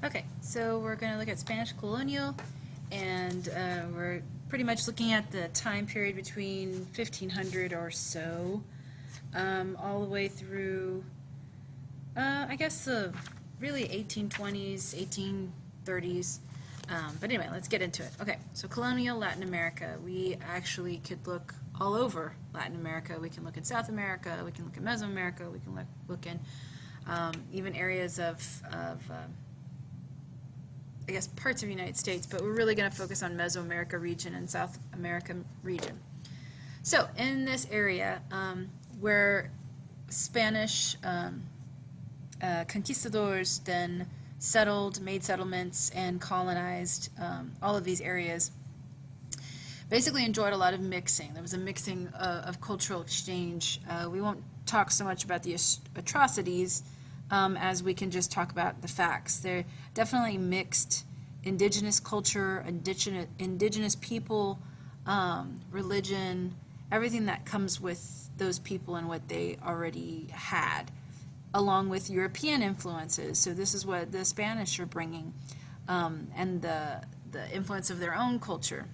Okay, so we're going to look at Spanish Colonial, and we're pretty much looking at the time period between 1500 or so, all the way through, I guess, the really 1820s, 1830s. But anyway, let's get into it. Okay, so colonial Latin America. We actually could look all over Latin America. We can look in South America, we can look in Mesoamerica, we can look in even areas of I guess, parts of the United States, but we're really going to focus on Mesoamerica region and South America region. So in this area where Spanish conquistadors then settled, made settlements, and colonized all of these areas, basically enjoyed a lot of mixing. There was a mixing of cultural exchange. We won't talk so much about the atrocities as we can just talk about the facts. They're definitely mixed indigenous culture, indigenous people, religion, everything that comes with those people and what they already had, along with European influences. So this is what the Spanish are bringing, and the influence of their own culture.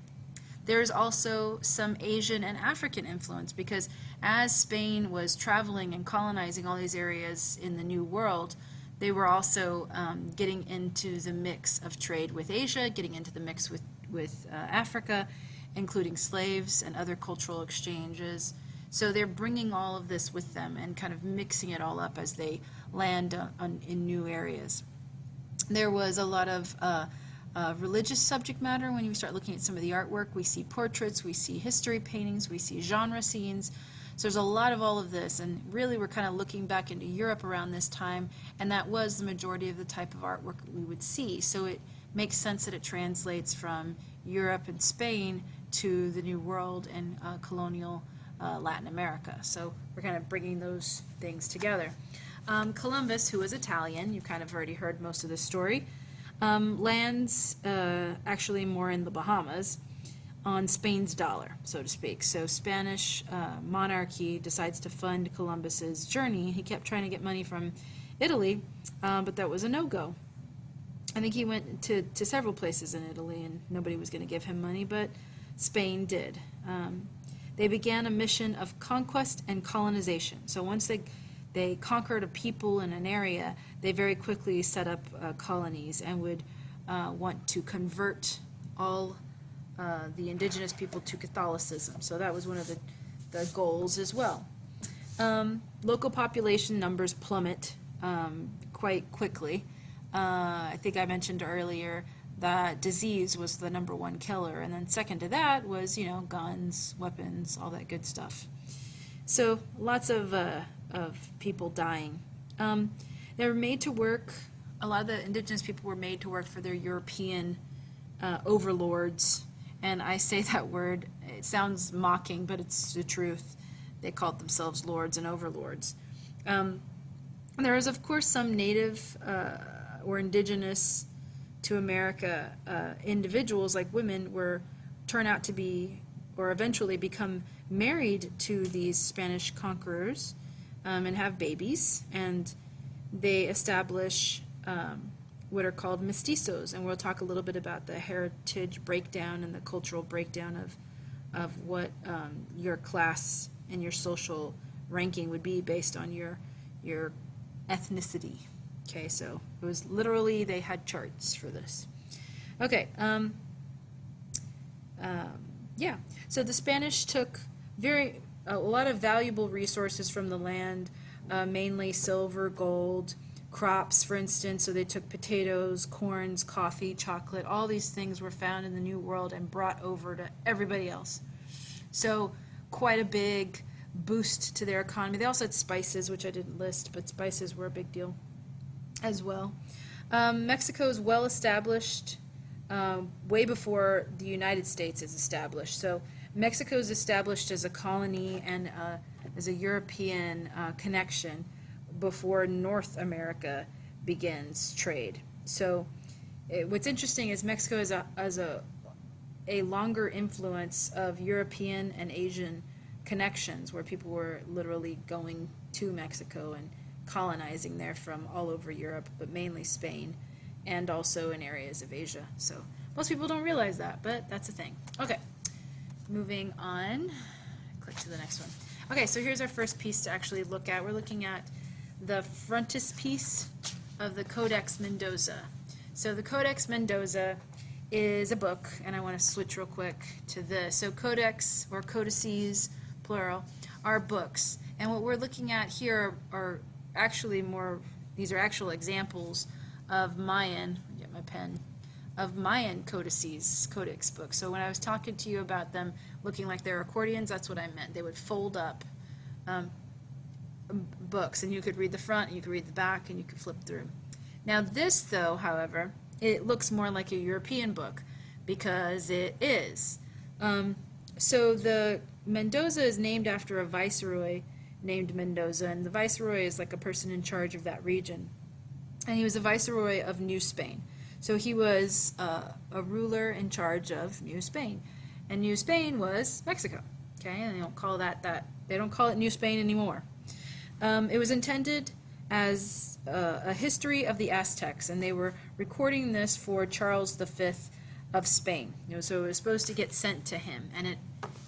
There's also some Asian and African influence, because as Spain was traveling and colonizing all these areas in the New World, they were also getting into the mix of trade with Asia, getting into the mix with Africa, including slaves and other cultural exchanges. So they're bringing all of this with them and kind of mixing it all up as they land in new areas. There was a lot of religious subject matter. When you start looking at some of the artwork, we see portraits, we see history paintings, we see genre scenes. So there's a lot of all of this, and really we're kind of looking back into Europe around this time, and that was the majority of the type of artwork we would see. So it makes sense that it translates from Europe and Spain to the New World and colonial Latin America. So we're kind of bringing those things together. Columbus, who was Italian, you kind of already heard most of the story, lands actually more in the Bahamas on Spain's dollar, so to speak. So Spanish monarchy decides to fund Columbus's journey. He kept trying to get money from Italy, but that was a no-go. I think he went to several places in Italy and nobody was going to give him money, but Spain did. They began a mission of conquest and colonization. So once they conquered a people in an area, they very quickly set up colonies and would want to convert all the indigenous people to Catholicism. So that was one of the goals as well. Local population numbers plummet quite quickly. I think I mentioned earlier that disease was the #1 killer, and then second to that was, guns, weapons, all that good stuff. So lots of people dying. They were made to work, a lot of the indigenous people were made to work for their European overlords, and I say that word, it sounds mocking, but it's the truth. They called themselves lords and overlords. There is, of course, some native or indigenous to America individuals, like women, turn out to be, or eventually become married to these Spanish conquerors and have babies, and they establish what are called mestizos, and we'll talk a little bit about the heritage breakdown and the cultural breakdown of what your class and your social ranking would be based on your ethnicity. Okay, so it was literally, they had charts for this. Okay, yeah, so the Spanish took a lot of valuable resources from the land, mainly silver, gold, crops, for instance. So they took potatoes, corns, coffee, chocolate, all these things were found in the New World and brought over to everybody else. So quite a big boost to their economy. They also had spices, which I didn't list, but spices were a big deal as well. Mexico is well established way before the United States is established. So Mexico is established as a colony and as a European connection before North America begins trade. So what's interesting is Mexico has a longer influence of European and Asian connections, where people were literally going to Mexico and colonizing there from all over Europe, but mainly Spain and also in areas of Asia. So most people don't realize that, but that's a thing. Okay, moving on. Click to the next one. Okay, so here's our first piece to actually look at. We're looking at the frontispiece of the Codex Mendoza. So the Codex Mendoza is a book, and I want to switch real quick to this. So codex, or codices, plural, are books. And what we're looking at here are actually these are actual examples of Mayan, get my pen, of Mayan codices, codex books. So when I was talking to you about them looking like they're accordions, that's what I meant. They would fold up books, and you could read the front, and you could read the back, and you could flip through. Now this, though, however, it looks more like a European book, because it is. So the Mendoza is named after a viceroy named Mendoza, and the viceroy is like a person in charge of that region. And he was a viceroy of New Spain. So he was a ruler in charge of New Spain. And New Spain was Mexico. Okay, and they don't call they don't call it New Spain anymore. It was intended as a history of the Aztecs, and they were recording this for Charles V of Spain. So it was supposed to get sent to him, and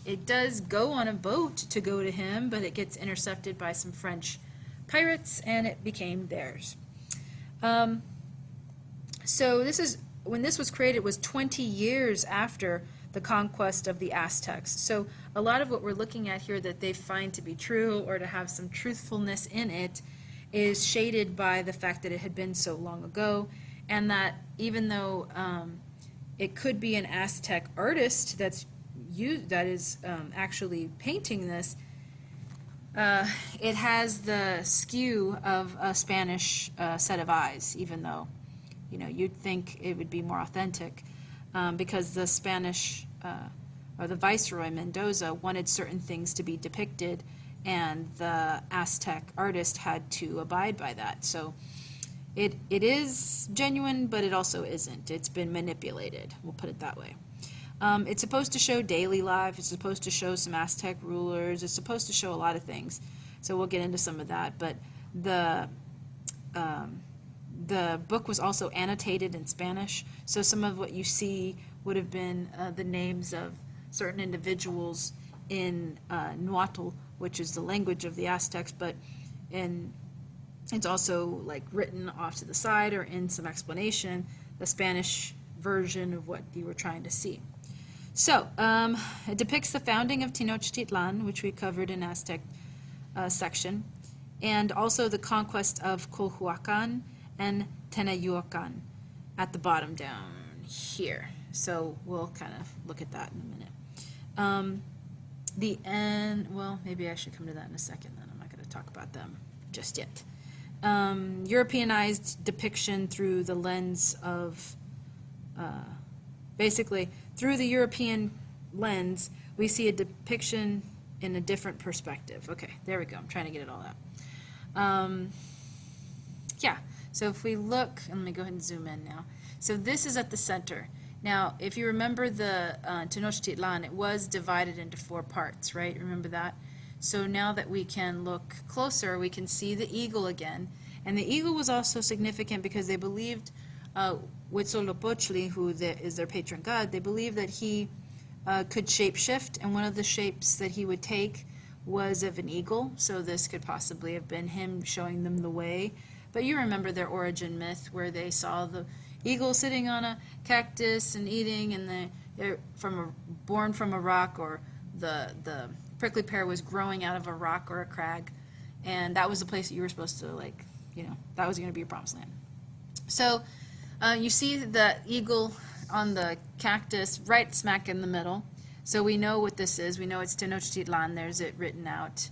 it does go on a boat to go to him, but it gets intercepted by some French pirates, and it became theirs. So when this was created, it was 20 years after the conquest of the Aztecs. So a lot of what we're looking at here that they find to be true or to have some truthfulness in it is shaded by the fact that it had been so long ago, and that even though it could be an Aztec artist that is actually painting this, it has the skew of a Spanish set of eyes, even though you'd think it would be more authentic, because the Spanish or the Viceroy Mendoza wanted certain things to be depicted, and the Aztec artist had to abide by that. So it is genuine, but it also isn't. It's been manipulated, we'll put it that way. It's supposed to show daily life. It's supposed to show some Aztec rulers. It's supposed to show a lot of things. So we'll get into some of that. But the book was also annotated in Spanish. So some of what you see would have been the names of certain individuals in Nahuatl, which is the language of the Aztecs, but it's also like written off to the side or in some explanation, the Spanish version of what you were trying to see. So it depicts the founding of Tenochtitlan, which we covered in Aztec section, and also the conquest of Culhuacan and Tenayuacan at the bottom down here. So we'll kind of look at that in a minute. The end, well, maybe I should come to that in a second, then I'm not going to talk about them just yet. Europeanized depiction through the lens of, basically, through the European lens, we see a depiction in a different perspective. Okay, there we go. I'm trying to get it all out. Yeah, so if we look, and let me go ahead and zoom in now. So this is at the center. Now, if you remember the Tenochtitlan, it was divided into 4 parts, right? Remember that? So now that we can look closer, we can see the eagle again. And the eagle was also significant because they believed Huitzilopochtli, who is their patron god, they believed that he could shapeshift, and one of the shapes that he would take was of an eagle. So this could possibly have been him showing them the way. But you remember their origin myth where they saw the eagle sitting on a cactus and eating, and they're born from a rock, or the prickly pear was growing out of a rock or a crag, and that was the place that you were supposed to, like, that was going to be your promised land. So you see the eagle on the cactus right smack in the middle. So we know what this is. We know it's Tenochtitlan. There's it written out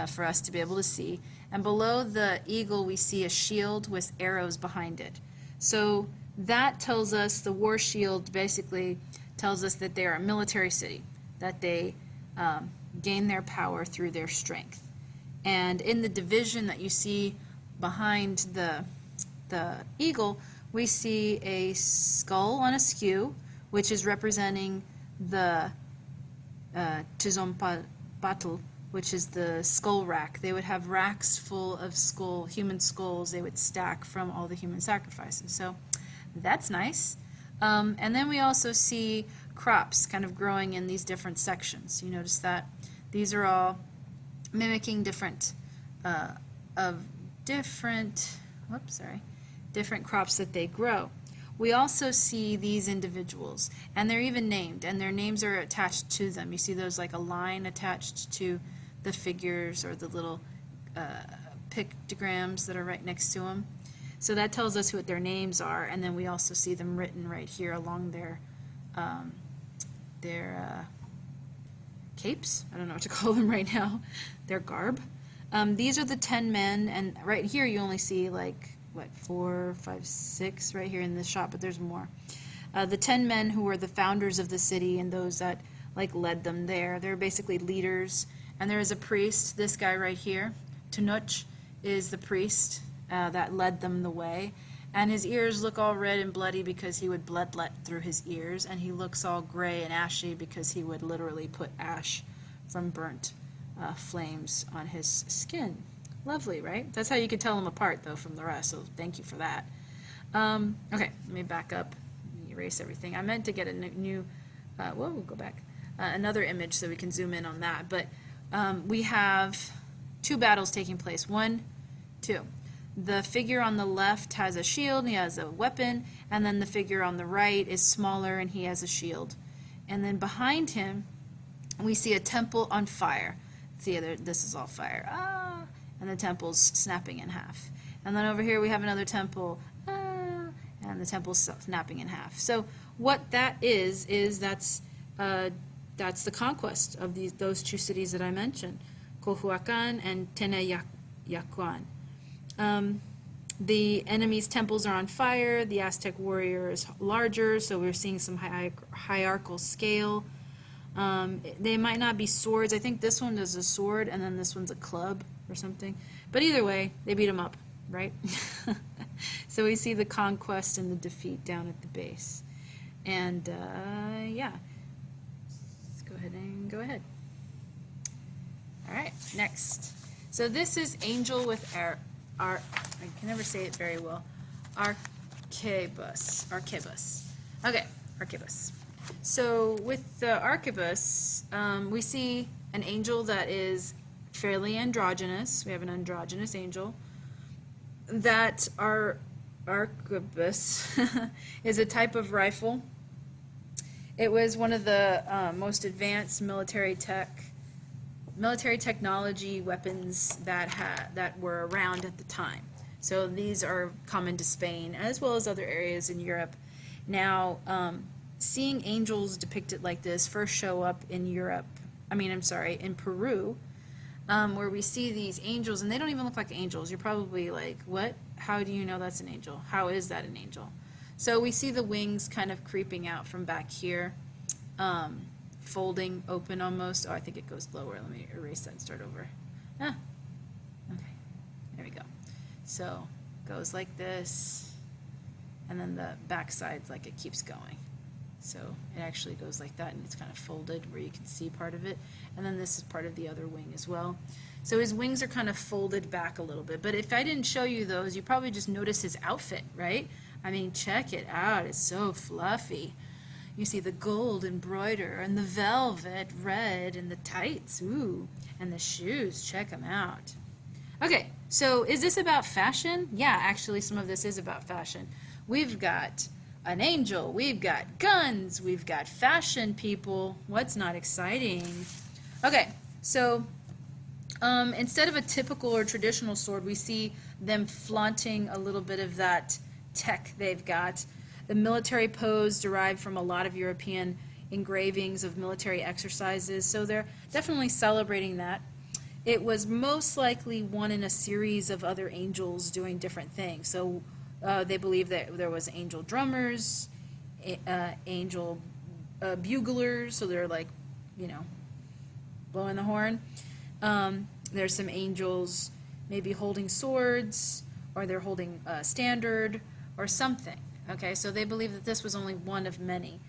for us to be able to see. And below the eagle we see a shield with arrows behind it. So that tells us, the war shield basically tells us that they are a military city, that they gain their power through their strength. And in the division that you see behind the eagle, we see a skull on a skew, which is representing the Tzompatl, which is the skull rack. They would have racks full of human skulls they would stack from all the human sacrifices. So That's nice. And then we also see crops kind of growing in these different sections. You notice that? These are all mimicking different different crops that they grow. We also see these individuals, and they're even named, and their names are attached to them. You see those like a line attached to the figures or the little pictograms that are right next to them. So that tells us what their names are, and then we also see them written right here along their capes. I don't know what to call them right now. Their garb. These are the 10 men, and right here you only see like, what, 4, 5, 6 right here in this shot, but there's more. The 10 men who were the founders of the city and those that like led them there. They're basically leaders. And there is a priest, this guy right here. Tunuch is the priest that led them the way. And his ears look all red and bloody because he would bloodlet through his ears. And he looks all gray and ashy because he would literally put ash from burnt flames on his skin. Lovely, right? That's how you could tell them apart, though, from the rest, so thank you for that. Okay, let me back up. Let me erase everything. I meant to get a new, we'll go back, another image so we can zoom in on that. But we have 2 battles taking place. 1, 2. The figure on the left has a shield, and he has a weapon, and then the figure on the right is smaller, and he has a shield. And then behind him, we see a temple on fire. See, this is all fire. And the temple's snapping in half. And then over here we have another temple, and the temple's snapping in half. So what that is that's the conquest of those 2 cities that I mentioned, Cohuacan and Teneyacuan. The enemy's temples are on fire. The Aztec warrior is larger, so we're seeing some hierarchical scale. They might not be swords. I think this one is a sword, and then this one's a club or something. But either way, they beat them up, right? So we see the conquest and the defeat down at the base. And yeah, let's go ahead and go ahead. All right, next. So this is angel with I can never say it very well. Arquebus. Okay, arquebus. So with the arquebus, we see an angel that is fairly androgynous. We have an androgynous angel. That arquebus is a type of rifle. It was one of the most advanced military technology weapons that were around at the time. So these are common to Spain as well as other areas in Europe. Now, seeing angels depicted like this first show up in in Peru, where we see these angels, and they don't even look like angels. You're probably like, what? How do you know that's an angel? How is that an angel? So we see the wings kind of creeping out from back here, folding open almost. Oh, I think it goes lower. Let me erase that and start over. Okay, there we go. So it goes like this, and then the back side's like it keeps going. So it actually goes like that, and it's kind of folded where you can see part of it. And then this is part of the other wing as well. So his wings are kind of folded back a little bit. But if I didn't show you those, you probably just notice his outfit, right? I mean, check it out. It's so fluffy. You see the gold embroider and the velvet red and the tights, ooh, and the shoes. Check them out. Okay, so is this about fashion? Yeah, actually some of this is about fashion. We've got an angel, we've got guns, we've got fashion people. What's not exciting? Okay, so instead of a typical or traditional sword, we see them flaunting a little bit of that tech they've got. The military pose derived from a lot of European engravings of military exercises, so they're definitely celebrating that. It was most likely one in a series of other angels doing different things. So they believe that there was angel drummers, angel buglers, so they're like, blowing the horn. There's some angels maybe holding swords, or they're holding a standard or something. Okay, so they believe that this was only one of many.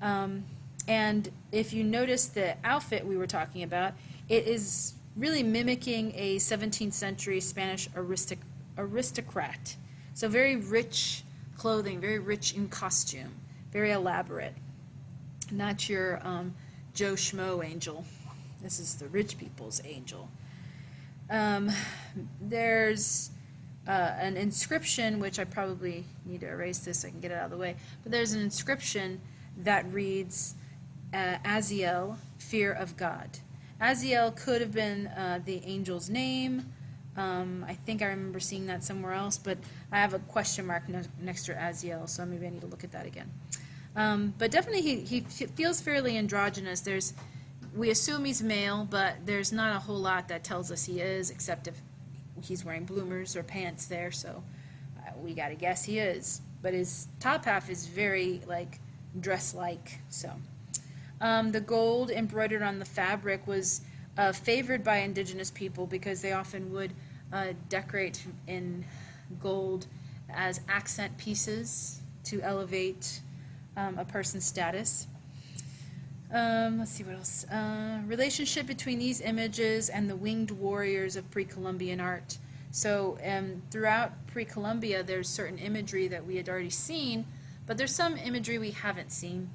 And if you notice the outfit we were talking about, it is really mimicking a 17th century Spanish aristocrat. So very rich clothing, very rich in costume, very elaborate. Not your Joe Schmo angel. This is the rich people's angel. There's an inscription, which I probably need to erase this so I can get it out of the way, but there's an inscription that reads, Aziel, fear of God. Aziel could have been the angel's name. I think I remember seeing that somewhere else, but I have a question mark next to Aziel, so maybe I need to look at that again. But definitely he feels fairly androgynous. We assume he's male, but there's not a whole lot that tells us he is, except if he's wearing bloomers or pants there, so we gotta guess he is. But his top half is very, like, dress-like, so. The gold embroidered on the fabric was favored by indigenous people because they often would decorate in gold as accent pieces to elevate a person's status. Let's see what else. Relationship between these images and the winged warriors of pre-Columbian art. So throughout pre-Columbia, there's certain imagery that we had already seen, but there's some imagery we haven't seen.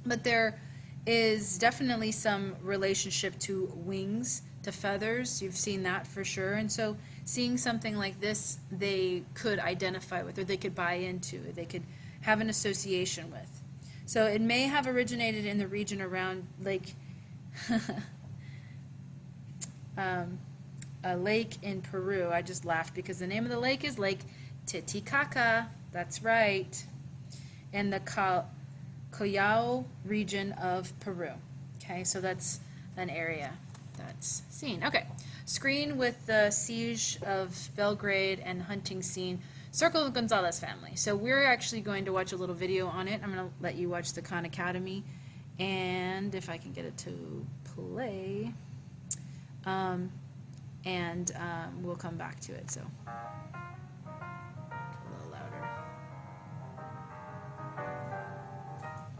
But there is definitely some relationship to wings, to feathers. You've seen that for sure. And so seeing something like this, they could identify with, or they could buy into, or they could have an association with. So it may have originated in the region around Lake, a lake in Peru. I just laughed because the name of the lake is Lake Titicaca. That's right. In the Callao region of Peru. Okay, so that's an area that's seen. Okay, screen with the siege of Belgrade and hunting scene. Circle of Gonzalez family. So we're actually going to watch a little video on it. I'm going to let you watch the Khan Academy, and if I can get it to play, we'll come back to it. So a little louder.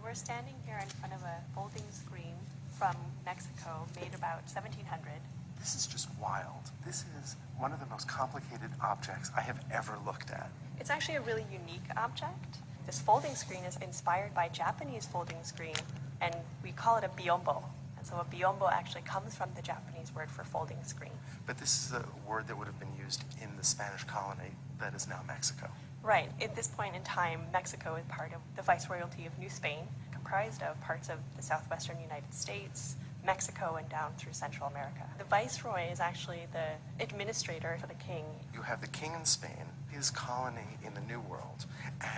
We're standing here in front of a folding screen from Mexico, made about 1700. This is just wild. This is one of the most complicated objects I have ever looked at. It's actually a really unique object. This folding screen is inspired by Japanese folding screen, and we call it a biombo. And so a biombo actually comes from the Japanese word for folding screen. But this is a word that would have been used in the Spanish colony that is now Mexico. Right. At this point in time, Mexico is part of the Viceroyalty of New Spain, comprised of parts of the southwestern United States, Mexico, and down through Central America. The viceroy is actually the administrator for the king. You have the king in Spain, his colony in the New World,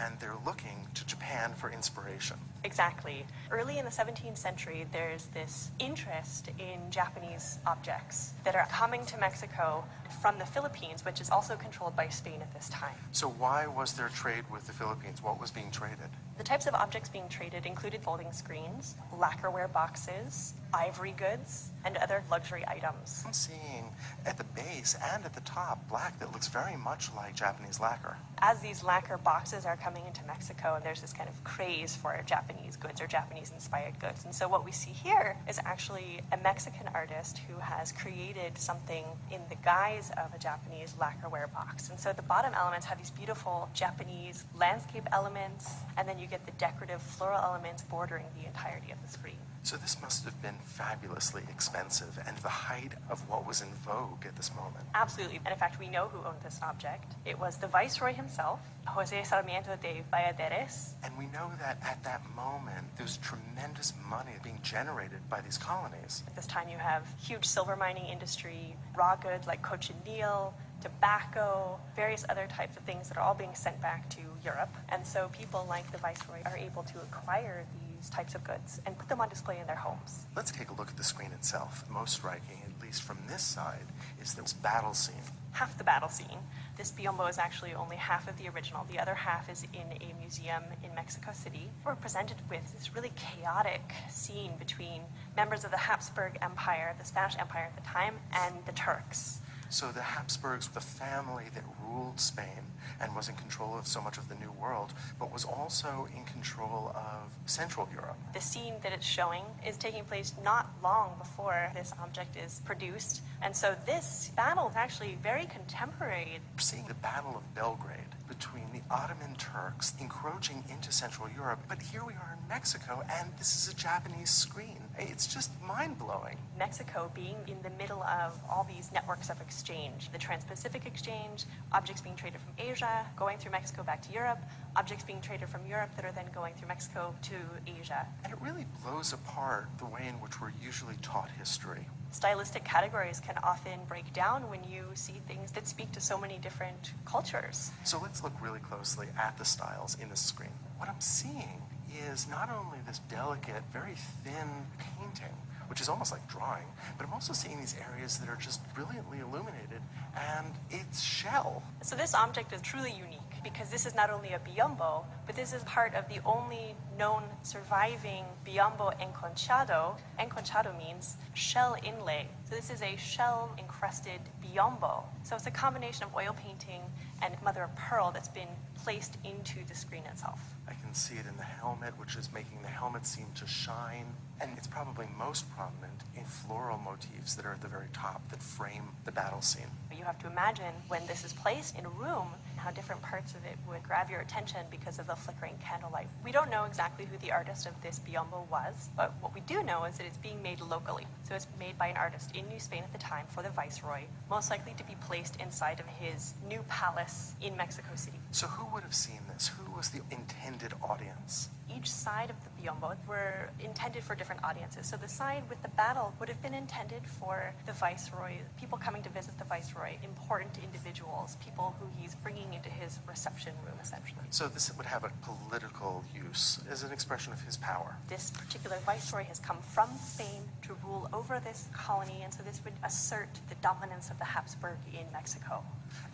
and they're looking to Japan for inspiration. Exactly. Early in the 17th century, there's this interest in Japanese objects that are coming to Mexico from the Philippines, which is also controlled by Spain at this time. So why was there trade with the Philippines? What was being traded? The types of objects being traded included folding screens, lacquerware boxes, ivory goods, and other luxury items. I'm seeing at the base and at the top black that looks very much like Japanese lacquer. As these lacquer boxes are coming into Mexico, and there's this kind of craze for Japanese goods or Japanese-inspired goods. And so what we see here is actually a Mexican artist who has created something in the guise of a Japanese lacquerware box. And so the bottom elements have these beautiful Japanese landscape elements, and then you get the decorative floral elements bordering the entirety of the screen. So this must have been fabulously expensive and the height of what was in vogue at this moment. Absolutely. And in fact, we know who owned this object. It was the viceroy himself, Jose Sarmiento de Valladares. And we know that at that moment, there was tremendous money being generated by these colonies. At this time, you have huge silver mining industry, raw goods like cochineal, tobacco, various other types of things that are all being sent back to Europe. And so people like the viceroy are able to acquire these types of goods and put them on display in their homes. Let's take a look at the screen itself. Most striking, at least from this side, is this battle scene. Half the battle scene. This biombo is actually only half of the original. The other half is in a museum in Mexico City. We're presented with this really chaotic scene between members of the Habsburg Empire, the Spanish Empire at the time, and the Turks. So the Habsburgs, the family that ruled Spain and was in control of so much of the New World, but was also in control of Central Europe. The scene that it's showing is taking place not long before this object is produced. And so this battle is actually very contemporary. We're seeing the Battle of Belgrade. between the Ottoman Turks encroaching into Central Europe, but here we are in Mexico, and this is a Japanese screen. It's just mind-blowing. Mexico being in the middle of all these networks of exchange, the Trans-Pacific exchange, objects being traded from Asia, going through Mexico back to Europe, objects being traded from Europe that are then going through Mexico to Asia. And it really blows apart the way in which we're usually taught history. Stylistic categories can often break down when you see things that speak to so many different cultures. So let's look really closely at the styles in this screen. What I'm seeing is not only this delicate, very thin painting, which is almost like drawing, but I'm also seeing these areas that are just brilliantly illuminated, and it's shell. So this object is truly unique because this is not only a biombo, but this is part of the only known surviving biombo enconchado. Enconchado means shell inlay. So this is a shell encrusted biombo. So it's a combination of oil painting and mother of pearl that's been placed into the screen itself. I can see it in the helmet, which is making the helmet seem to shine. And it's probably most prominent in floral motifs that are at the very top that frame the battle scene. You have to imagine when this is placed in a room, how different parts of it would grab your attention because of the flickering candlelight. We don't know exactly who the artist of this biombo was, but what we do know is that it's being made locally. So it's made by an artist in New Spain at the time for the Viceroy, most likely to be placed inside of his new palace in Mexico City. So who would have seen this? Who was the intended audience? Each side of the biombo were intended for different audiences. So the side with the battle would have been intended for the Viceroy, people coming to visit the Viceroy, important individuals, people who he's bringing into his reception room, essentially. So this would have a political use as an expression of his power. This particular Viceroy has come from Spain to rule over this colony, and so this would assert the dominance of the Habsburg in Mexico.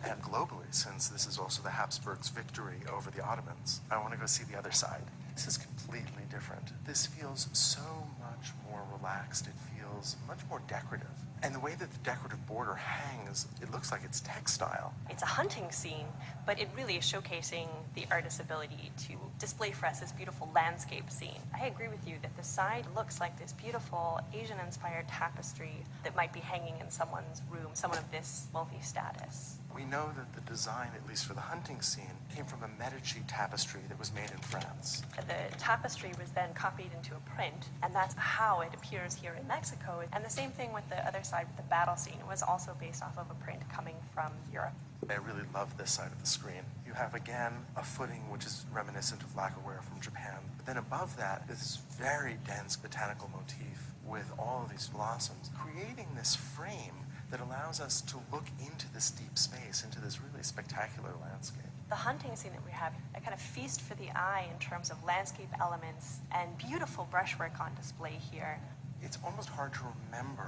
And globally, since this is also the Habsburgs' victory over the Ottomans, I want to go see the other side. This is completely different. This feels so much more relaxed. It feels much more decorative. And the way that the decorative border hangs, it looks like it's textile. It's a hunting scene, but it really is showcasing the artist's ability to display for us this beautiful landscape scene. I agree with you that the side looks like this beautiful Asian-inspired tapestry that might be hanging in someone's room, someone of this wealthy status. We know that the design, at least for the hunting scene, came from a Medici tapestry that was made in France. The tapestry was then copied into a print, and that's how it appears here in Mexico. And the same thing with the other side, with the battle scene. It was also based off of a print coming from Europe. I really love this side of the screen. You have, again, a footing which is reminiscent of lacquerware from Japan. But then above that, this very dense botanical motif with all of these blossoms, creating this frame that allows us to look into this deep space, into this really spectacular landscape. The hunting scene that we have, a kind of feast for the eye in terms of landscape elements and beautiful brushwork on display here. It's almost hard to remember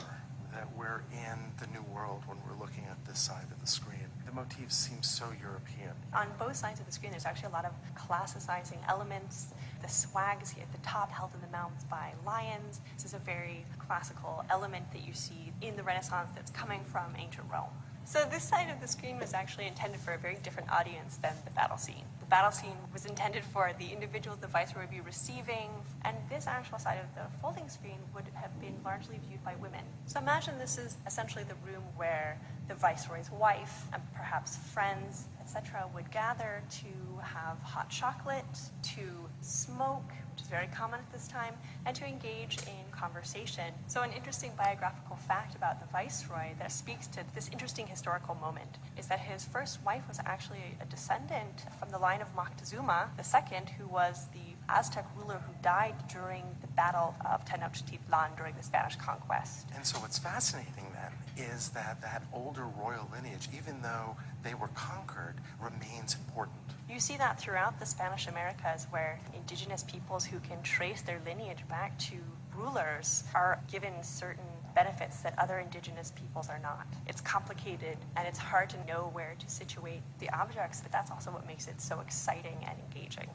that we're in the New World when we're looking at this side of the screen. The motifs seem so European. On both sides of the screen, there's actually a lot of classicizing elements. The swags here at the top, held in the mountains by lions. This is a very classical element that you see in the Renaissance that's coming from ancient Rome. So this side of the screen was actually intended for a very different audience than the battle scene. The battle scene was intended for the individuals the Viceroy would be receiving, and this actual side of the folding screen would have been largely viewed by women. So imagine this is essentially the room where the Viceroy's wife and perhaps friends, etc., would gather to have hot chocolate, to smoke, which is very common at this time, and to engage in conversation. So an interesting biographical fact about the Viceroy that speaks to this interesting historical moment is that his first wife was actually a descendant from the line of Moctezuma II, who was the Aztec ruler who died during the Battle of Tenochtitlan during the Spanish conquest. And so what's fascinating then is that that older royal lineage, even though they were conquered, remains important. You see that throughout the Spanish Americas, where indigenous peoples who can trace their lineage back to rulers are given certain benefits that other indigenous peoples are not. It's complicated and it's hard to know where to situate the objects, but that's also what makes it so exciting and engaging.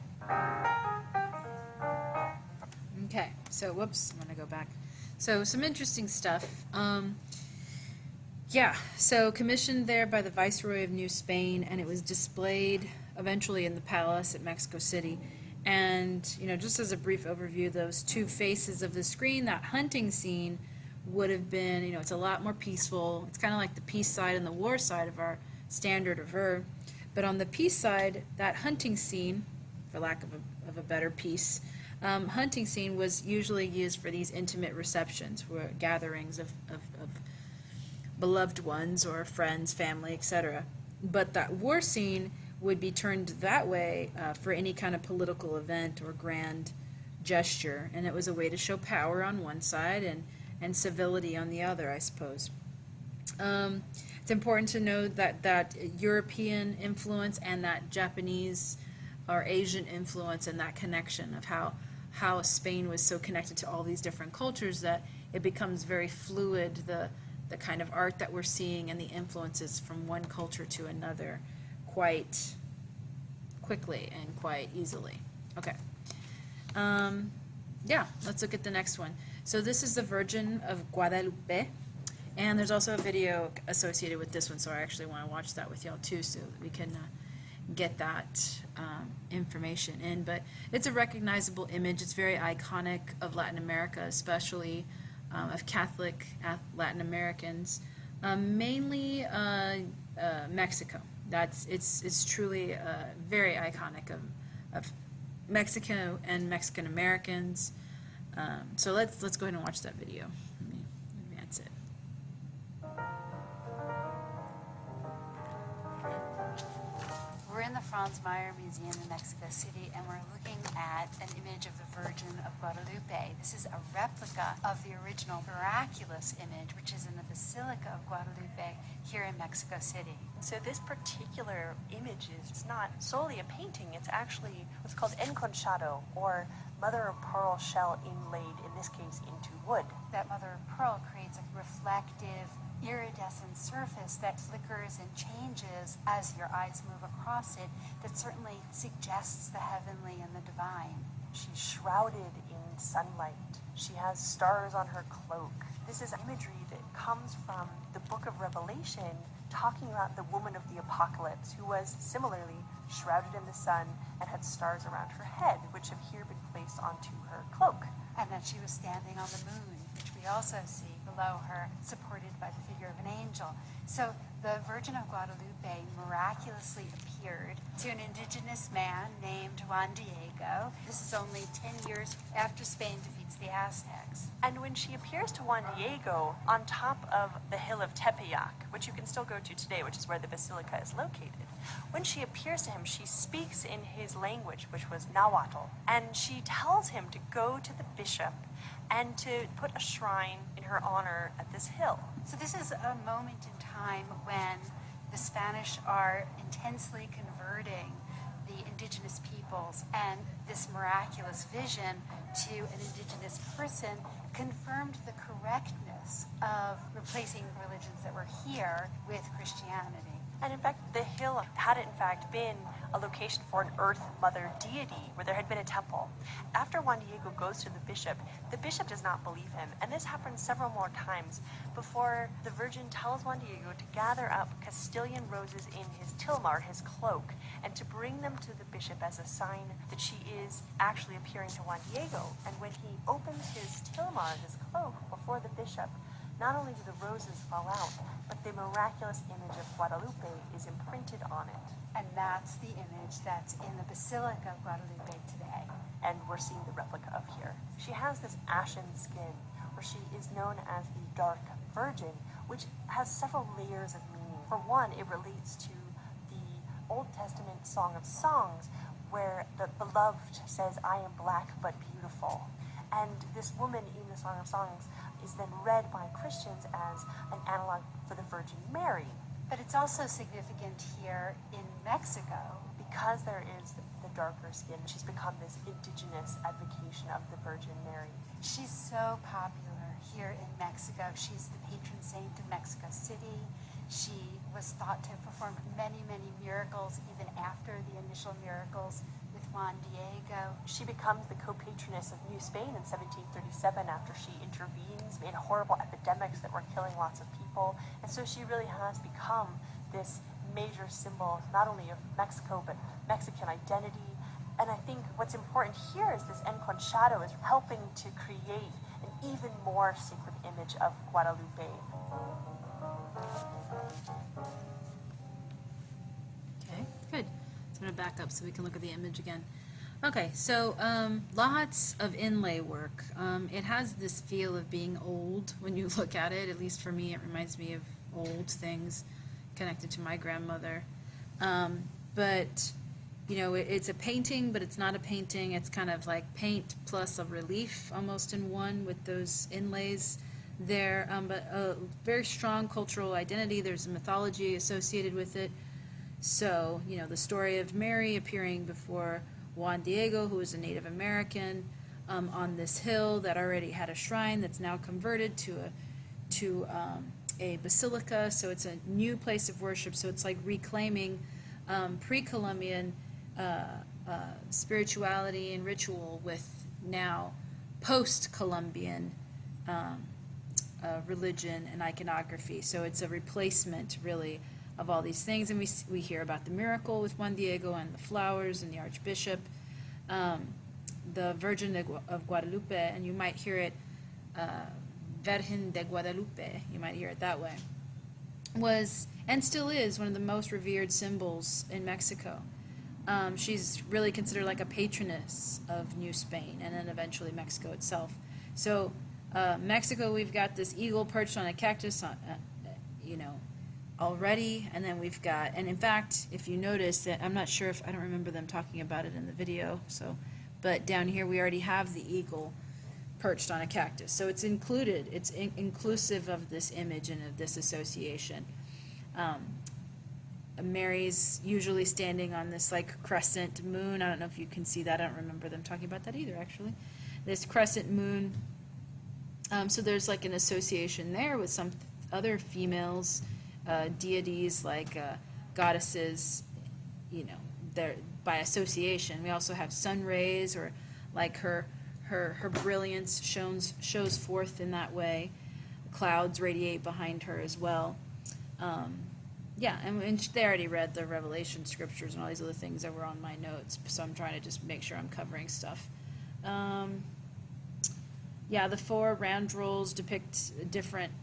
Okay, so whoops, I'm gonna go back. So some interesting stuff. So commissioned there by the Viceroy of New Spain, and it was displayed eventually in the palace at Mexico City. And, just as a brief overview, those two faces of the screen, that hunting scene would have been, it's a lot more peaceful. It's kind of like the peace side and the war side of our standard of her. But on the peace side, that hunting scene, for lack of a better piece, hunting scene was usually used for these intimate receptions, where gatherings of beloved ones or friends, family, etc. But that war scene would be turned that way for any kind of political event or grand gesture, and it was a way to show power on one side and civility on the other, I suppose. It's important to note that European influence and that Japanese or Asian influence and that connection of how Spain was so connected to all these different cultures that it becomes very fluid, the kind of art that we're seeing and the influences from one culture to another quite quickly and quite easily. Okay. Yeah, let's look at the next one. So this is the Virgin of Guadalupe, and there's also a video associated with this one, so I actually want to watch that with y'all too, so that we can get that information in. But it's a recognizable image. It's very iconic of Latin America, especially of Catholic Latin Americans, mainly Mexico. It's truly very iconic of Mexico and Mexican Americans. So let's go ahead and watch that video. Let me advance it. We're in the Franz Mayer Museum in Mexico City, and we're looking at an image of the Virgin of Guadalupe. This is a replica of the original miraculous image, which is in the Basilica of Guadalupe here in Mexico City. So this particular image is not solely a painting, it's actually what's called enconchado, or mother of pearl shell inlaid, in this case, into wood. That mother of pearl creates a reflective, iridescent surface that flickers and changes as your eyes move across it, that certainly suggests the heavenly and the divine. She's shrouded in sunlight. She has stars on her cloak. This is imagery that comes from the book of Revelation, talking about the woman of the apocalypse, who was similarly shrouded in the sun and had stars around her head, which have here been placed onto her cloak. And that she was standing on the moon, which we also see below her, supported by the figure of an angel. So the Virgin of Guadalupe miraculously appeared to an indigenous man named Juan Diego. This is only 10 years after Spain defeats the Aztecs. And when she appears to Juan Diego on top of the hill of Tepeyac, which you can still go to today, which is where the basilica is located, when she appears to him, she speaks in his language, which was Nahuatl, and she tells him to go to the bishop and to put a shrine in her honor at this hill. So this is a moment in time when the Spanish are intensely converting the indigenous peoples, and this miraculous vision to an indigenous person confirmed the correctness of replacing religions that were here with Christianity. And in fact, the hill had in fact been a location for an earth mother deity where there had been a temple. After Juan Diego goes to the bishop does not believe him. And this happens several more times before the Virgin tells Juan Diego to gather up Castilian roses in his tilmar, his cloak, and to bring them to the bishop as a sign that she is actually appearing to Juan Diego. And when he opens his tilmar, his cloak, before the bishop, not only do the roses fall out, but the miraculous image of Guadalupe is imprinted on it. And that's the image that's in the Basilica of Guadalupe today. And we're seeing the replica of here. She has this ashen skin, where she is known as the Dark Virgin, which has several layers of meaning. For one, it relates to the Old Testament Song of Songs, where the beloved says, "I am black but beautiful." And this woman in the Song of Songs is then read by Christians as an analog for the Virgin Mary. But it's also significant here in Mexico. Because there is the darker skin, she's become this indigenous advocation of the Virgin Mary. She's so popular here in Mexico. She's the patron saint of Mexico City. She was thought to have performed many, many miracles even after the initial miracles with Juan Diego. She becomes the co-patroness of New Spain in 1737 after she intervenes in horrible epidemics that were killing lots of people. And so she really has become this major symbol, not only of Mexico, but Mexican identity. And I think what's important here is this enconchado is helping to create an even more sacred image of Guadalupe. Okay, good. I'm going to back up so we can look at the image again. Okay, so lots of inlay work. It has this feel of being old when you look at it. At least for me, it reminds me of old things connected to my grandmother. But, you know, it's a painting, but it's not a painting. It's kind of like paint plus a relief almost in one with those inlays there. But a very strong cultural identity. There's a mythology associated with it. So, you know, the story of Mary appearing before Juan Diego, who was a Native American, on this hill that already had a shrine that's now converted to a basilica. So it's a new place of worship. So it's like reclaiming pre-Columbian spirituality and ritual with now post-Columbian religion and iconography. So it's a replacement, really, of all these things. And we hear about the miracle with Juan Diego and the flowers and the archbishop, the Virgin of Guadalupe, and you might hear it, Virgen de Guadalupe, you might hear it that way, was and still is one of the most revered symbols in Mexico. She's really considered like a patroness of New Spain and then eventually Mexico itself. So Mexico, we've got this eagle perched on a cactus, you know, already, and then we've got, and in fact, if you notice that, I'm not sure if, I don't remember them talking about it in the video, so, but down here we already have the eagle perched on a cactus. So it's included, it's inclusive of this image and of this association. Mary's usually standing on this like crescent moon. I don't know if you can see that. I don't remember them talking about that either, actually. This crescent moon. So there's like an association there with some other females, deities like goddesses, you know, they're by association. We also have sun rays, or like her brilliance shows forth in that way. Clouds radiate behind her as well. Yeah, and they already read the Revelation scriptures and all these other things that were on my notes, so I'm trying to just make sure I'm covering stuff. Yeah, the 4 roundels depict different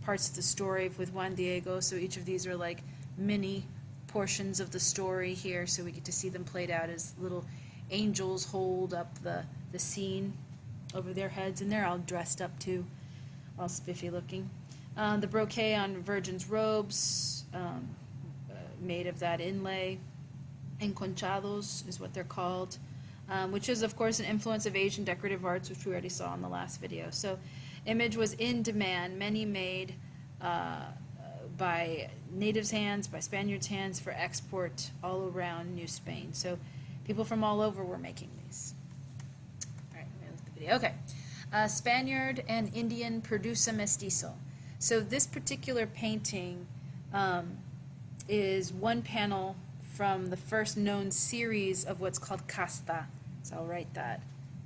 parts of the story with Juan Diego, so each of these are like mini portions of the story here, so we get to see them played out as little angels hold up the scene over their heads, and they're all dressed up too, all spiffy looking. The brocade on virgins' robes, made of that inlay, enconchados is what they're called, which is of course an influence of Asian decorative arts, which we already saw in the last video. So image was in demand, many made by natives' hands, by Spaniards' hands for export all around New Spain. So people from all over were making these. All right, let me look at the video. Okay. Spaniard and Indian produce a mestizo. So this particular painting is one panel from the first known series of what's called casta. So I'll write that.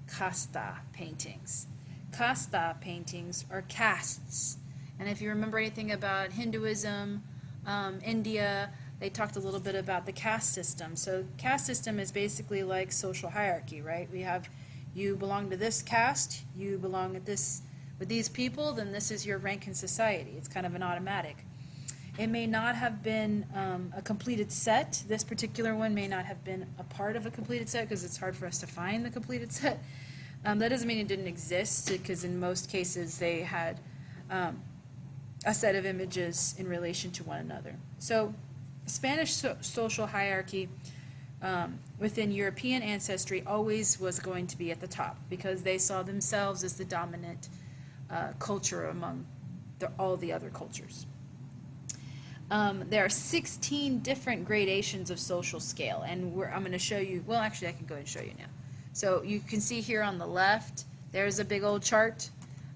Casta paintings. Casta paintings are castes. And if you remember anything about Hinduism, India, they talked a little bit about the caste system. So caste system is basically like social hierarchy, right? We have, you belong to this caste, you belong with these people, then this is your rank in society. It's kind of an automatic. It may not have been a completed set. This particular one may not have been a part of a completed set because it's hard for us to find the completed set. That doesn't mean it didn't exist, because in most cases they had a set of images in relation to one another. So Spanish social hierarchy within European ancestry always was going to be at the top, because they saw themselves as the dominant culture among all the other cultures. There are 16 different gradations of social scale, and I'm going to show you, well, actually I can go ahead and show you now. So you can see here on the left, there's a big old chart,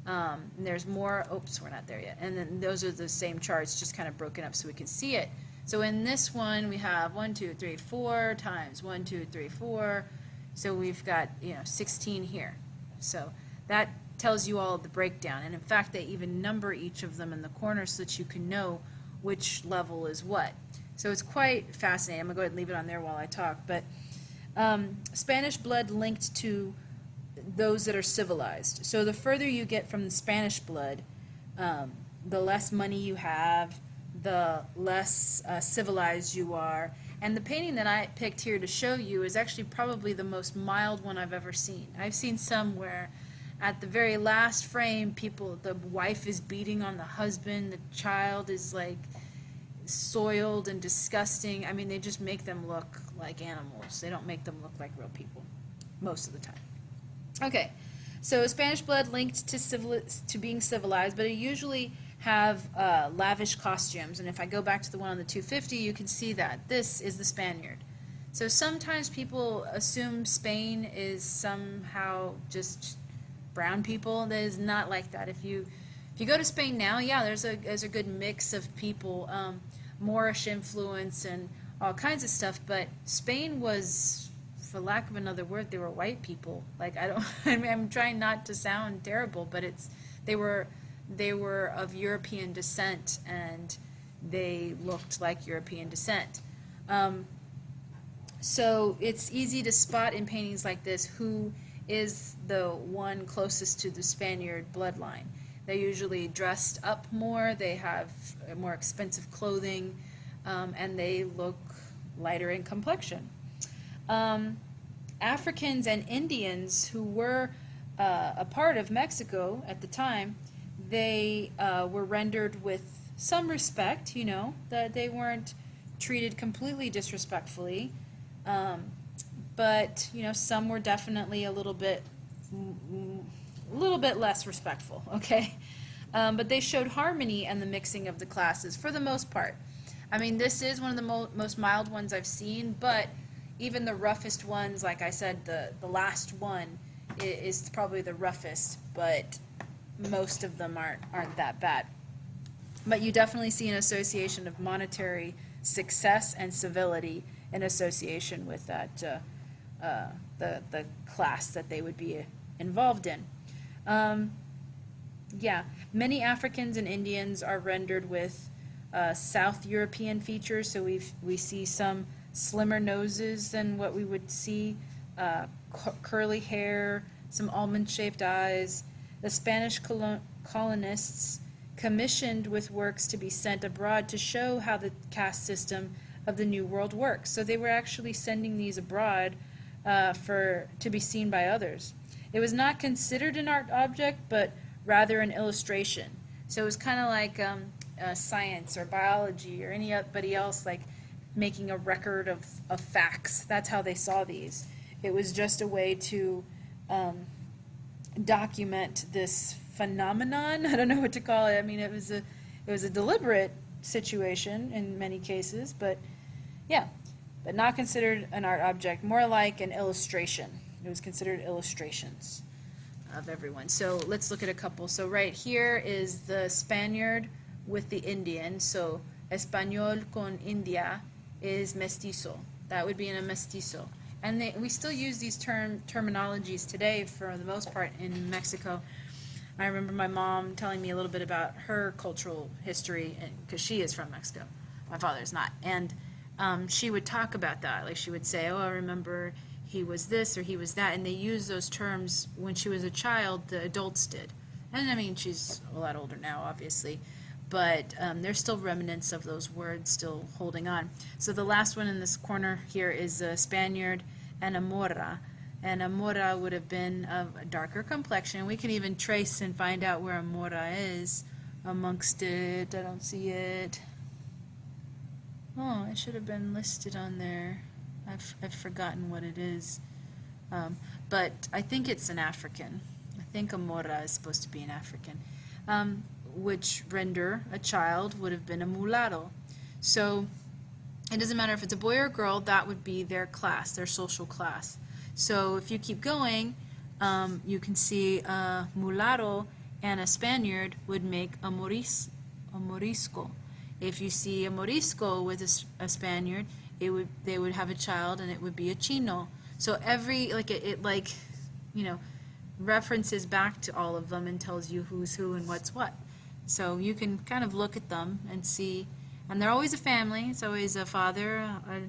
and there's more, oops, we're not there yet, and then those are the same charts, just kind of broken up so we can see it. So in this one, we have 1, 2, 3, 4 times 1, 2, 3, 4, so we've got, 16 here. So that tells you all of the breakdown, and in fact, they even number each of them in the corner so that you can know which level is what. So it's quite fascinating. I'm going to go ahead and leave it on there while I talk. But Spanish blood linked to those that are civilized. So the further you get from the Spanish blood, the less money you have, the less civilized you are, And the painting that I picked here to show you is actually probably the most mild one I've ever seen. I've seen some where at the very last frame, the wife is beating on the husband, the child is like soiled and disgusting. I mean, they just make them look like animals. They don't make them look like real people most of the time. Okay, so Spanish blood linked to being civilized, but it usually have lavish costumes. And if I go back to the one on the 250, you can see that this is the Spaniard. So sometimes people assume Spain is somehow just brown people. That is not like that. If you go to Spain now, yeah, there's a good mix of people, Moorish influence and all kinds of stuff. But Spain was, for lack of another word, they were white people. Like I mean, I'm trying not to sound terrible, but they were of European descent, and they looked like European descent. So it's easy to spot in paintings like this who is the one closest to the Spaniard bloodline. They're usually dressed up more, they have more expensive clothing, and they look lighter in complexion. Africans and Indians who were a part of Mexico at the time, they were rendered with some respect, that they weren't treated completely disrespectfully. But, some were definitely a little bit less respectful, okay? But they showed harmony and the mixing of the classes for the most part. I mean, this is one of the most mild ones I've seen, but even the roughest ones, like I said, the last one is probably the roughest, but most of them aren't that bad. But you definitely see an association of monetary success and civility in association with that the class that they would be involved in. Many Africans and Indians are rendered with South European features, so we see some slimmer noses than what we would see, curly hair, some almond-shaped eyes. The Spanish colonists commissioned with works to be sent abroad to show how the caste system of the New World works. So they were actually sending these abroad to be seen by others. It was not considered an art object, but rather an illustration. So it was kind of like science or biology or anybody else, like making a record of facts. That's how they saw these. It was just a way to document this phenomenon. I don't know what to call it. I mean, it was a deliberate situation in many cases, but not considered an art object, more like an illustration. It was considered illustrations of everyone. So let's look at a couple. So right here is the Spaniard with the Indian. So Español con India is mestizo. That would be in a mestizo. And we still use these terminologies today for the most part in Mexico. I remember my mom telling me a little bit about her cultural history, because she is from Mexico. My father's not. And she would talk about that. Like she would say, I remember he was this or he was that. And they used those terms when she was a child, the adults did. And I mean, she's a lot older now, obviously. But there's still remnants of those words still holding on. So the last one in this corner here is a Spaniard and a Mora. And a Mora would have been of a darker complexion. We can even trace and find out where a Mora is amongst it. I don't see it. Oh, it should have been listed on there. I've forgotten what it is. But I think it's an African. I think a Mora is supposed to be an African. Which render a child would have been a mulatto. So it doesn't matter if it's a boy or a girl, that would be their class, their social class. So if you keep going, you can see a mulatto and a Spaniard would make a morisco. If you see a morisco with a Spaniard, they would have a child and it would be a chino. So every, references back to all of them and tells you who's who and what's what. So you can kind of look at them and see, and they're always a family. It's always a father, a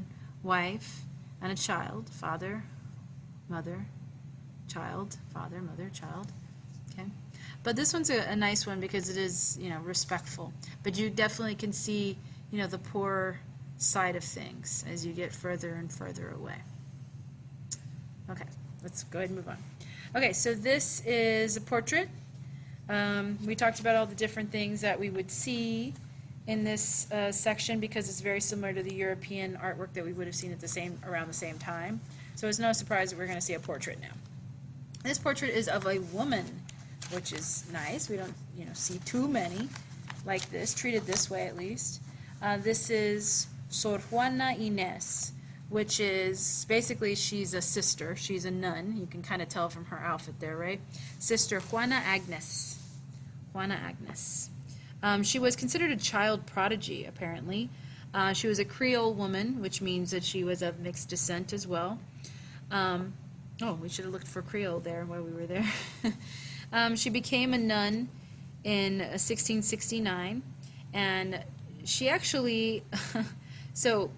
wife, and a child. Father, mother, child, father, mother, child. Okay, but this one's a nice one because it is, respectful. But you definitely can see, the poor side of things as you get further and further away. Okay, let's go ahead and move on. Okay, so this is a portrait. We talked about all the different things that we would see in this section because it's very similar to the European artwork that we would have seen at around the same time. So it's no surprise that we're going to see a portrait now. This portrait is of a woman, which is nice. We don't, see too many like this, treated this way at least. This is Sor Juana Inés, which is basically she's a sister. She's a nun. You can kind of tell from her outfit there, right? Sister Juana Agnes. Juana Agnes. She was considered a child prodigy, apparently. She was a Creole woman, which means that she was of mixed descent as well. We should have looked for Creole there while we were there. She became a nun in 1669, and she actually, so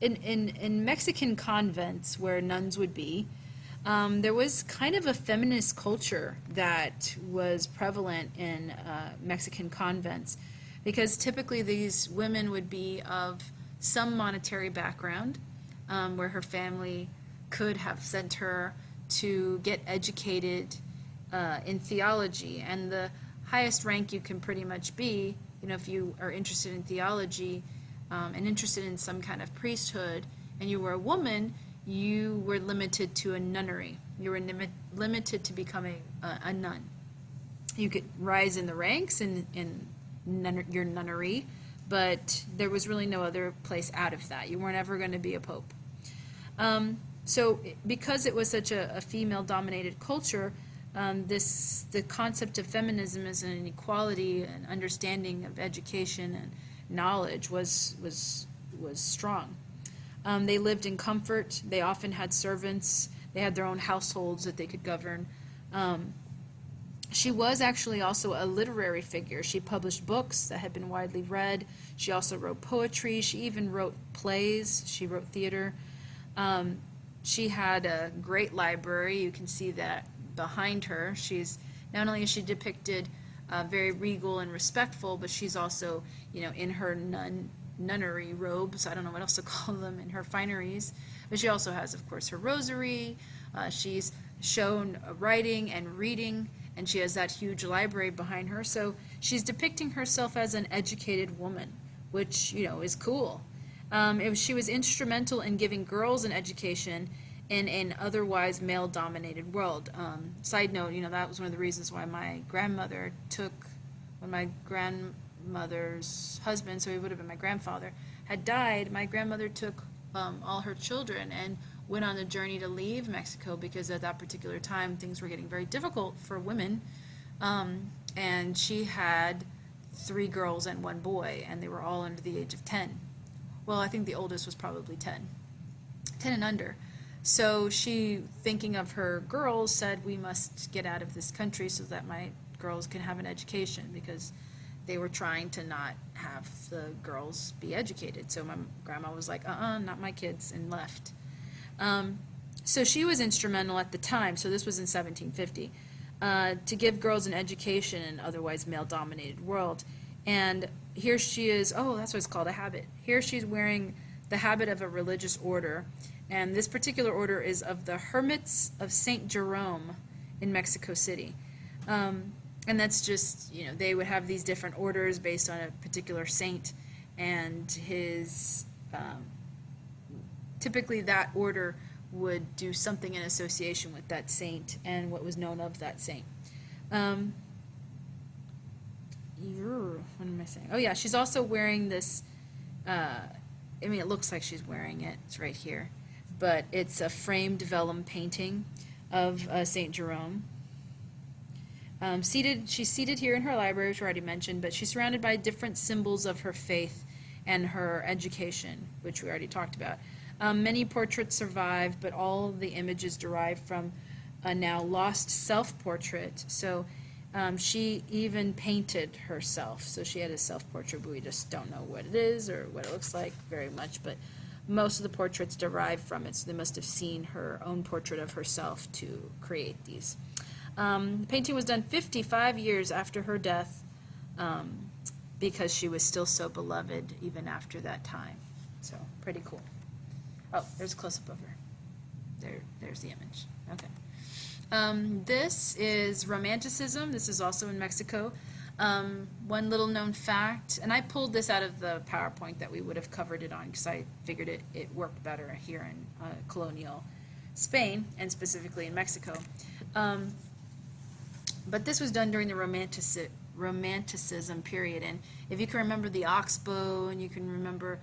in Mexican convents where nuns would be, there was kind of a feminist culture that was prevalent in Mexican convents, because typically these women would be of some monetary background, where her family could have sent her to get educated in theology. And the highest rank you can pretty much be, if you are interested in theology and interested in some kind of priesthood, and you were a woman, you were limited to a nunnery. You were limited to becoming a nun. You could rise in the ranks in your nunnery, but there was really no other place out of that. You weren't ever going to be a pope. So because it was such a female-dominated culture, the concept of feminism as an equality and understanding of education and knowledge was strong. They lived in comfort. They often had servants. They had their own households that they could govern. She was actually also a literary figure. She published books that had been widely read. She also wrote poetry. She even wrote plays. She wrote theater. She had a great library. You can see that behind her. She's not only is she depicted very regal and respectful, but she's also, in her nunnery robes. I don't know what else to call them, in her fineries. But she also has, of course, her rosary. She's shown writing and reading, and she has that huge library behind her. So she's depicting herself as an educated woman, which, is cool. She was instrumental in giving girls an education in an otherwise male-dominated world. Side note, that was one of the reasons why my grandmother when my grandmother's husband, so he would have been my grandfather, had died, my grandmother took all her children and went on a journey to leave Mexico, because at that particular time things were getting very difficult for women. And she had 3 girls and 1 boy, and they were all under the age of 10. Well, I think the oldest was probably 10 and under. So she, thinking of her girls, said, we must get out of this country so that my girls can have an education, because they were trying to not have the girls be educated. So my grandma was like, not my kids, and left. So she was instrumental at the time, so this was in 1750, to give girls an education in an otherwise male-dominated world. And here she is, that's what it's called, a habit. Here she's wearing the habit of a religious order, and this particular order is of the Hermits of St. Jerome in Mexico City. And that's just, they would have these different orders based on a particular saint, and his, typically that order would do something in association with that saint and what was known of that saint. What am I saying? Oh yeah, she's also wearing this, it looks like she's wearing it, it's right here, but it's a framed vellum painting of St. Jerome. She's seated here in her library, which I already mentioned, but she's surrounded by different symbols of her faith and her education, which we already talked about. Many portraits survive, but all the images derived from a now lost self-portrait. So she even painted herself. So she had a self-portrait, but we just don't know what it is or what it looks like very much. But most of the portraits derive from it, so they must have seen her own portrait of herself to create these. The painting was done 55 years after her death, because she was still so beloved even after that time. So pretty cool. Oh, there's a close-up of her. There's the image. Okay. This is Romanticism. This is also in Mexico. One little known fact, and I pulled this out of the PowerPoint that we would have covered it on because I figured it worked better here in colonial Spain and specifically in Mexico. But this was done during the Romanticism period, and if you can remember the oxbow and you can remember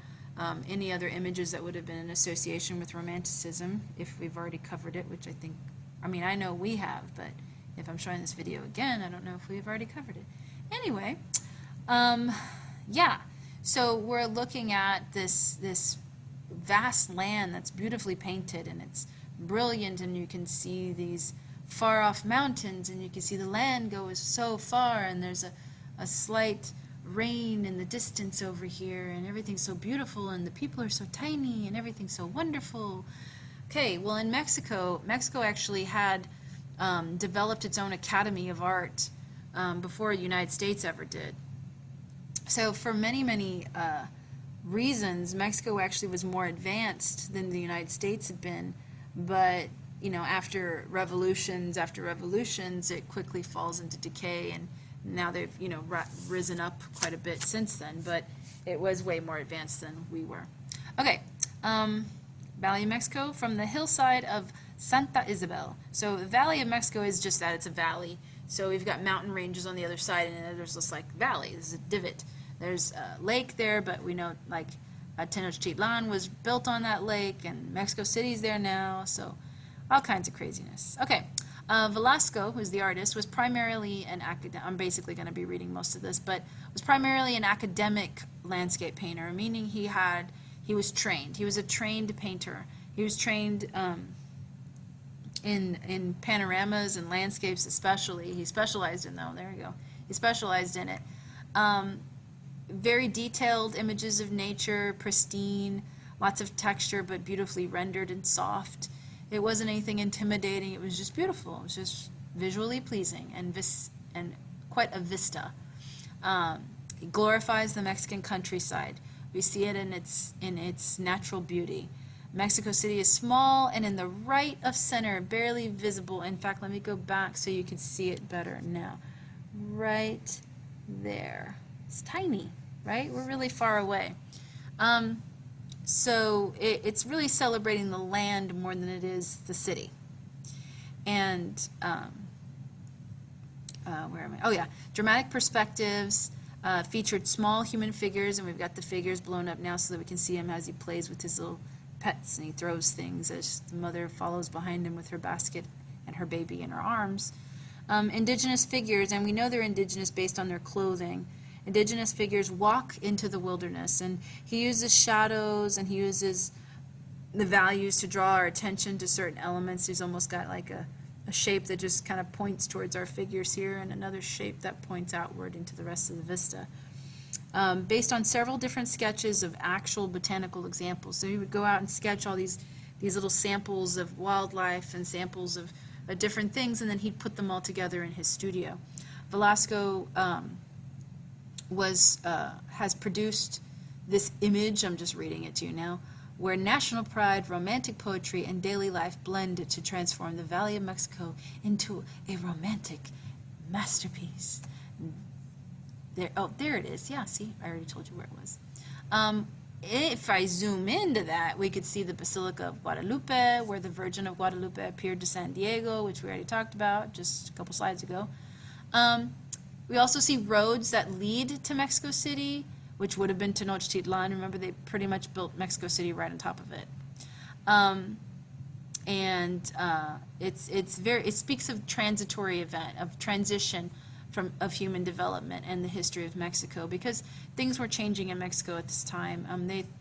any other images that would have been in association with Romanticism, if we've already covered it, which I know we have, but if I'm showing this video again, I don't know if we've already covered it. Anyway, yeah, so we're looking at this vast land that's beautifully painted, and it's brilliant, and you can see these far off mountains, and you can see the land goes so far, and there's a slight rain in the distance over here, and everything's so beautiful, and the people are so tiny, and everything's so wonderful. Okay, well, in Mexico actually had developed its own Academy of Art before the United States ever did. So for many reasons, Mexico actually was more advanced than the United States had been, but after revolutions, it quickly falls into decay, and now they've risen up quite a bit since then, but it was way more advanced than we were. Okay, Valley of Mexico, from the hillside of Santa Isabel. So the Valley of Mexico is just that, it's a valley. So we've got mountain ranges on the other side, and then there's this valley, this is a divot. There's a lake there, but we know Tenochtitlan was built on that lake, and Mexico City's there now, so all kinds of craziness. Okay, Velasco, who's the artist, was primarily an academic, I'm basically going to be reading most of this, but was primarily an academic landscape painter, meaning he was trained. He was a trained painter. He was trained in panoramas and landscapes especially. He specialized in them. There you go. He specialized in it. Very detailed images of nature, pristine, lots of texture, but beautifully rendered and soft. It wasn't anything intimidating. It was just beautiful. It was just visually pleasing and quite a vista. It glorifies the Mexican countryside. We see it in its natural beauty. Mexico City is small and in the right of center, barely visible. In fact, let me go back so you can see it better now. Right there. It's tiny, right? We're really far away. So it's really celebrating the land more than it is the city. And where am I? Oh yeah, dramatic perspectives. Featured small human figures, and we've got the figures blown up now so that we can see him as he plays with his little pets, and he throws things as the mother follows behind him with her basket and her baby in her arms. Indigenous figures, and we know they're indigenous based on their clothing. Indigenous figures walk into the wilderness, and he uses shadows, and he uses the values to draw our attention to certain elements. He's almost got like a shape that just kind of points towards our figures here, and another shape that points outward into the rest of the vista. Based on several different sketches of actual botanical examples. So he would go out and sketch all these little samples of wildlife and samples of different things, and then he'd put them all together in his studio. Velasco has produced this image, I'm just reading it to you now, where national pride, romantic poetry, and daily life blend to transform the Valley of Mexico into a romantic masterpiece. There it is. Yeah, see, I already told you where it was. If I zoom into that, we could see the Basilica of Guadalupe, where the Virgin of Guadalupe appeared to San Diego, which we already talked about just a couple slides ago. We also see roads that lead to Mexico City, which would have been Tenochtitlan. Remember, they pretty much built Mexico City right on top of it. It speaks of transitory event, of transition of human development and the history of Mexico, because things were changing in Mexico at this time.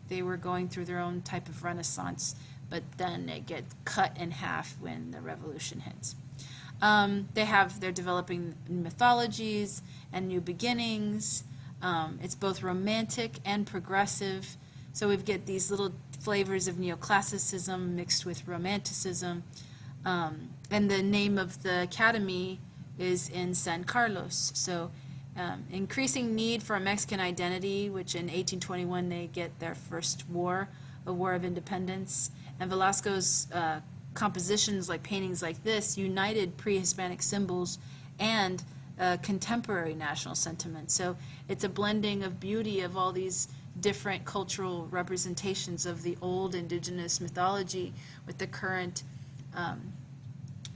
They were going through their own type of renaissance, but then it gets cut in half when the revolution hits. They're developing mythologies and new beginnings. It's both romantic and progressive. So we get these little flavors of neoclassicism mixed with romanticism. And the name of the academy is in San Carlos. So Increasing need for a Mexican identity, which in 1821 they get their first war, a war of independence. And Velasco's compositions, like paintings like this, united pre-Hispanic symbols and contemporary national sentiment. So it's a blending of beauty of all these different cultural representations of the old indigenous mythology with the current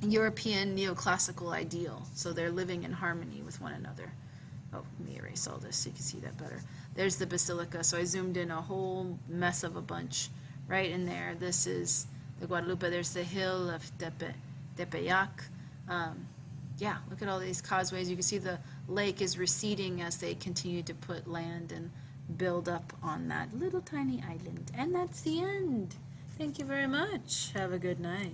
European neoclassical ideal. So they're living in harmony with one another. Oh, let me erase all this so you can see that better. There's the basilica. So I zoomed in a whole mess of a bunch right in there. This is the Guadalupe. There's the hill of Tepeyac. Yeah, look at all these causeways. You can see the lake is receding as they continue to put land and build up on that little tiny island. And that's the end. Thank you very much. Have a good night.